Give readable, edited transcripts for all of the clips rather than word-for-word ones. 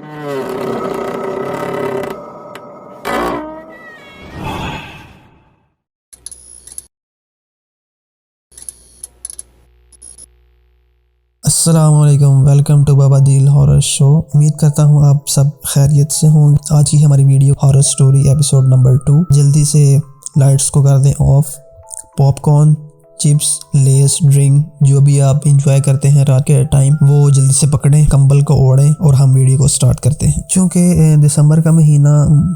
السلام علیکم، welcome to بابا دیل ہارر شو۔ امید کرتا ہوں آپ سب خیریت سے ہوں۔ آج کی ہماری video horror story episode number 2۔ جلدی سے لائٹس کو کر دیں off. Popcorn, chips, Lay's, drink جو بھی آپ انجوائے کرتے ہیں رات کے ٹائم وہ جلدی سے پکڑیں، کمبل کو اوڑھیں اور ہم ویڈیو کو سٹارٹ کرتے ہیں۔ چونکہ دسمبر کا مہینہ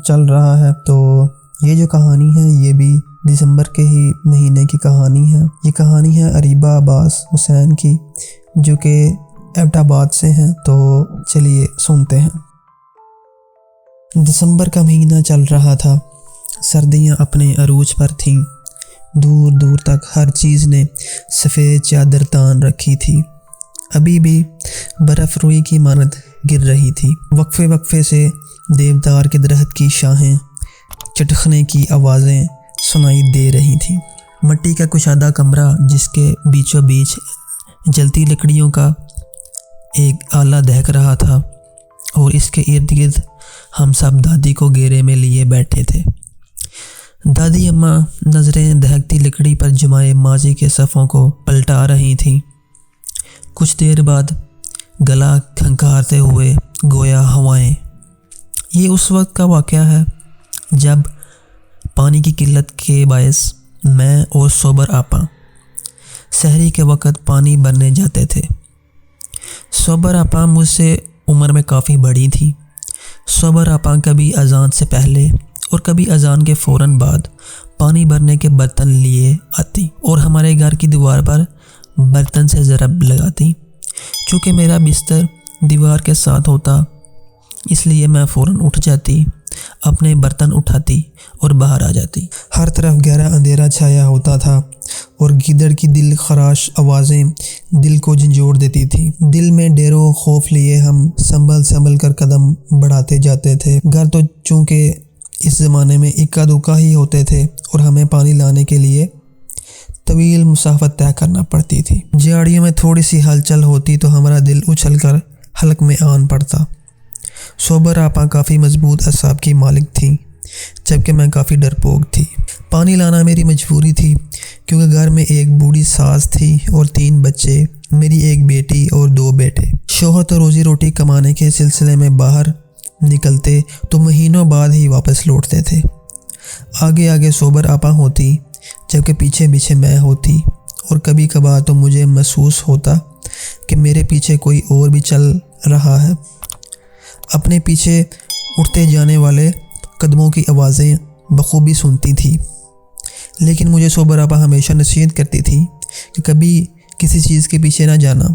چل رہا ہے تو یہ جو کہانی ہے یہ بھی دسمبر کے ہی مہینے کی کہانی ہے۔ یہ کہانی ہے اریبہ عباس حسین کی جو کہ ایبٹ آباد سے ہیں۔ تو چلیے سنتے ہیں۔ دسمبر کا مہینہ چل رہا تھا، سردیاں اپنے عروج پر تھیں، دور دور تک ہر چیز نے سفید چادر تان رکھی تھی، ابھی بھی برف روئی کی مانند گر رہی تھی۔ وقفے وقفے سے دیودار کے درخت کی شاخیں چٹکنے کی آوازیں سنائی دے رہی تھیں۔ مٹی کا کشادہ کمرہ جس کے بیچوں بیچ جلتی لکڑیوں کا ایک آلہ دہک رہا تھا اور اس کے ارد گرد ہم سب دادی کو گھیرے میں لیے بیٹھے تھے۔ دادی اماں نظریں دہکتی لکڑی پر جمائے ماضی کے صفوں کو پلٹا رہی تھیں۔ کچھ دیر بعد گلا کھنکارتے ہوئے گویا ہوائیں۔ یہ اس وقت کا واقعہ ہے جب پانی کی قلت کے باعث میں اور صوبر آپا سحری کے وقت پانی بھرنے جاتے تھے۔ صوبر آپا مجھ سے عمر میں کافی بڑی تھی۔ صوبر آپا کبھی اذان سے پہلے اور کبھی اذان کے فوراً بعد پانی بھرنے کے برتن لیے آتی اور ہمارے گھر کی دیوار پر برتن سے ضرب لگاتی۔ چونکہ میرا بستر دیوار کے ساتھ ہوتا اس لیے میں فوراً اٹھ جاتی، اپنے برتن اٹھاتی اور باہر آ جاتی۔ ہر طرف گہرا اندھیرا چھایا ہوتا تھا اور گیدڑ کی دل خراش آوازیں دل کو جھنجھوڑ دیتی تھی۔ دل میں ڈیر و خوف لیے ہم سنبھل سنبھل کر قدم بڑھاتے جاتے تھے۔ گھر تو چونکہ اس زمانے میں اکا دکا ہی ہوتے تھے اور ہمیں پانی لانے کے لیے طویل مسافت طے کرنا پڑتی تھی۔ جھاڑیوں میں تھوڑی سی ہلچل ہوتی تو ہمارا دل اچھل کر حلق میں آن پڑتا۔ صوبر آپا کافی مضبوط اعصاب کی مالک تھیں جبکہ میں کافی ڈرپوک تھی۔ پانی لانا میری مجبوری تھی کیونکہ گھر میں ایک بوڑھی ساس تھی اور 3 بچے، میری ایک بیٹی اور 2 بیٹے۔ شوہر تو روزی روٹی کمانے کے سلسلے میں باہر نکلتے تو مہینوں بعد ہی واپس لوٹتے تھے۔ آگے آگے صوبر آپا ہوتی جبکہ پیچھے پیچھے میں ہوتی اور کبھی کبھار تو مجھے محسوس ہوتا کہ میرے پیچھے کوئی اور بھی چل رہا ہے۔ اپنے پیچھے اٹھتے جانے والے قدموں کی آوازیں بخوبی سنتی تھی، لیکن مجھے صوبر آپا ہمیشہ نصیحت کرتی تھی کہ کبھی کسی چیز کے پیچھے نہ جانا۔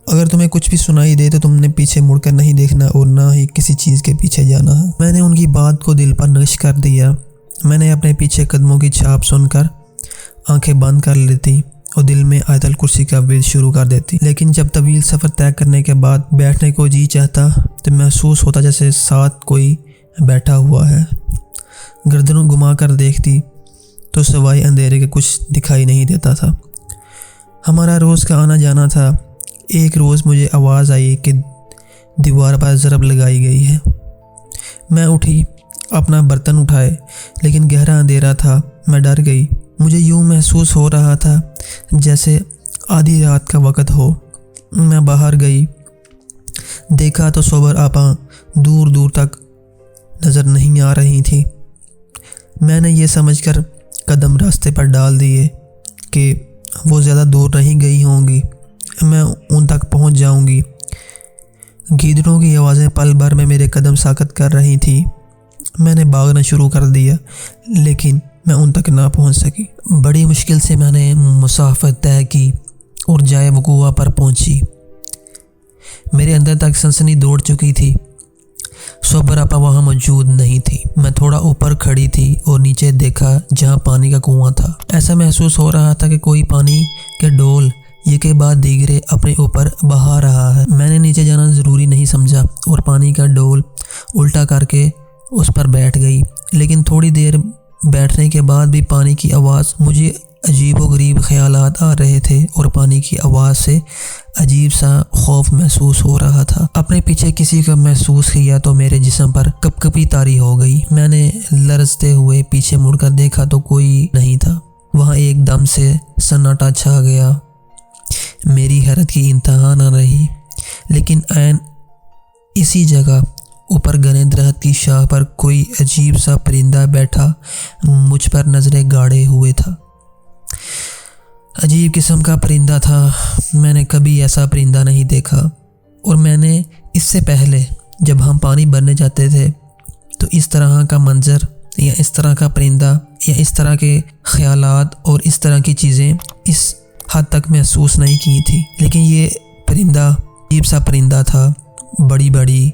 اگر تمہیں کچھ بھی سنائی دے تو تم نے پیچھے مڑ کر نہیں دیکھنا اور نہ ہی کسی چیز کے پیچھے جانا ہے۔ میں نے ان کی بات کو دل پر نقش کر دیا۔ میں نے اپنے پیچھے قدموں کی چھاپ سن کر آنکھیں بند کر لیتی اور دل میں آیت الکرسی کا ورد شروع کر دیتی۔ لیکن جب طویل سفر طے کرنے کے بعد بیٹھنے کو جی چاہتا تو محسوس ہوتا جیسے ساتھ کوئی بیٹھا ہوا ہے۔ گردنوں گھما کر دیکھتی تو سوائے اندھیرے کے کچھ دکھائی نہیں دیتا تھا۔ ہمارا روز کا آنا جانا تھا۔ ایک روز مجھے آواز آئی کہ دیوار پر ضرب لگائی گئی ہے۔ میں اٹھی، اپنا برتن اٹھائے، لیکن گہرا اندھیرا تھا، میں ڈر گئی۔ مجھے یوں محسوس ہو رہا تھا جیسے آدھی رات کا وقت ہو۔ میں باہر گئی، دیکھا تو صوبر آپا دور دور تک نظر نہیں آ رہی تھی۔ میں نے یہ سمجھ کر قدم راستے پر ڈال دیے کہ وہ زیادہ دور نہیں گئی ہوں گی، میں ان تک پہنچ جاؤں گی۔ گیدڑوں کی آوازیں پل بھر میں میرے قدم ساکت کر رہی تھی۔ میں نے بھاگنا شروع کر دیا لیکن میں ان تک نہ پہنچ سکی۔ بڑی مشکل سے میں نے مسافت طے کی اور جائے وقوع پر پہنچی۔ میرے اندر تک سنسنی دوڑ چکی تھی۔ صوبر آپا وہاں موجود نہیں تھی۔ میں تھوڑا اوپر کھڑی تھی اور نیچے دیکھا جہاں پانی کا کنواں تھا۔ ایسا محسوس ہو رہا تھا کہ کوئی پانی کے ڈول یہ کے بعد دیگرے اپنے اوپر بہا رہا ہے۔ میں نے نیچے جانا ضروری نہیں سمجھا اور پانی کا ڈول الٹا کر کے اس پر بیٹھ گئی، لیکن تھوڑی دیر بیٹھنے کے بعد بھی پانی کی آواز مجھے عجیب و غریب خیالات آ رہے تھے اور پانی کی آواز سے عجیب سا خوف محسوس ہو رہا تھا۔ اپنے پیچھے کسی کا محسوس کیا تو میرے جسم پر کپ کپی طاری ہو گئی۔ میں نے لرزتے ہوئے پیچھے مڑ کر دیکھا تو کوئی نہیں تھا۔ وہاں ایک دم سے سناٹا چھا گیا۔ میری حیرت کی انتہا نہ رہی، لیکن عین اسی جگہ اوپر گھنے درخت کی شاخ پر کوئی عجیب سا پرندہ بیٹھا مجھ پر نظریں گاڑے ہوئے تھا۔ عجیب قسم کا پرندہ تھا، میں نے کبھی ایسا پرندہ نہیں دیکھا، اور میں نے اس سے پہلے جب ہم پانی بھرنے جاتے تھے تو اس طرح کا منظر یا اس طرح کا پرندہ یا اس طرح کے خیالات اور اس طرح کی چیزیں اس حد تک محسوس نہیں کی تھی۔ لیکن یہ پرندہ عجیب سا پرندہ تھا، بڑی بڑی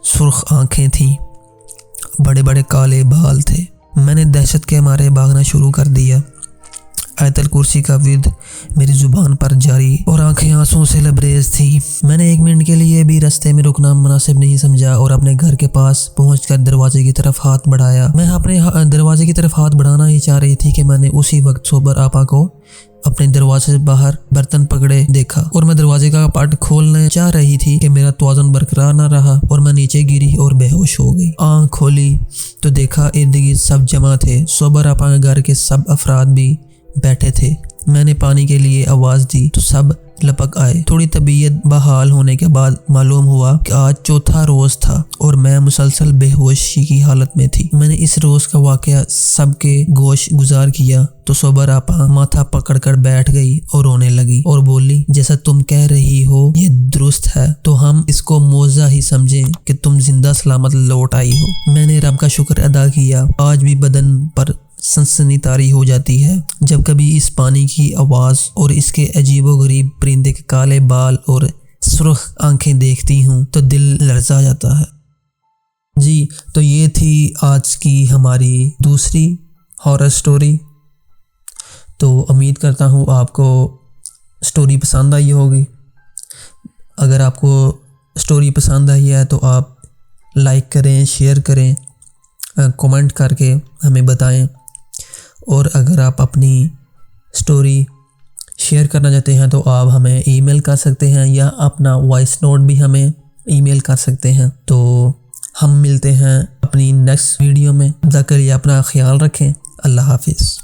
سرخ آنکھیں تھیں، بڑے بڑے کالے بال تھے۔ میں نے دہشت کے مارے بھاگنا شروع کر دیا۔ آیت الکرسی کا ورد میری زبان پر جاری اور آنکھیں آنسوں سے لبریز تھیں۔ میں نے 1 منٹ کے لیے بھی رستے میں رکنا مناسب نہیں سمجھا اور اپنے گھر کے پاس پہنچ کر دروازے کی طرف ہاتھ بڑھایا۔ میں اپنے دروازے کی طرف ہاتھ بڑھانا ہی چاہ رہی تھی کہ میں نے اسی وقت صوبر آپا کو اپنے دروازے سے باہر برتن پکڑے دیکھا، اور میں دروازے کا پٹ کھولنا چاہ رہی تھی کہ میرا توازن برقرار نہ رہا اور میں نیچے گری اور بے ہوش ہو گئی۔ آنکھ کھولی تو دیکھا ارد گرد سب جمع تھے۔ صوبر آپا کے گھر کے سب افراد بھی بیٹھے تھے۔ میں نے پانی کے لیے آواز دی تو سب لپک آئے۔ تھوڑی طبیعت بحال ہونے کے بعد معلوم ہوا کہ آج 4تھا روز تھا اور میں مسلسل بے ہوشی کی حالت میں تھی۔ میں نے اس روز کا واقعہ سب کے گوش گزار کیا تو صوبر آپا ماتھا پکڑ کر بیٹھ گئی اور رونے لگی اور بولی، جیسا تم کہہ رہی ہو یہ درست ہے، تو ہم اس کو معجزہ ہی سمجھیں کہ تم زندہ سلامت لوٹ آئی ہو۔ میں نے رب کا شکر ادا کیا۔ آج بھی بدن پر سنسنی طاری ہو جاتی ہے جب کبھی اس پانی کی آواز اور اس کے عجیب و غریب پرندے کے کالے بال اور سرخ آنکھیں دیکھتی ہوں تو دل لرزا جاتا ہے۔ جی تو یہ تھی آج کی ہماری دوسری ہارر سٹوری۔ تو امید کرتا ہوں آپ کو سٹوری پسند آئی ہوگی۔ اگر آپ کو سٹوری پسند آئی ہے تو آپ لائک کریں، شیئر کریں، کمنٹ کر کے ہمیں بتائیں، اور اگر آپ اپنی سٹوری شیئر کرنا چاہتے ہیں تو آپ ہمیں ای میل کر سکتے ہیں یا اپنا وائس نوٹ بھی ہمیں ای میل کر سکتے ہیں۔ تو ہم ملتے ہیں اپنی نیکسٹ ویڈیو میں۔ تب تک کے لیے اپنا خیال رکھیں۔ اللہ حافظ۔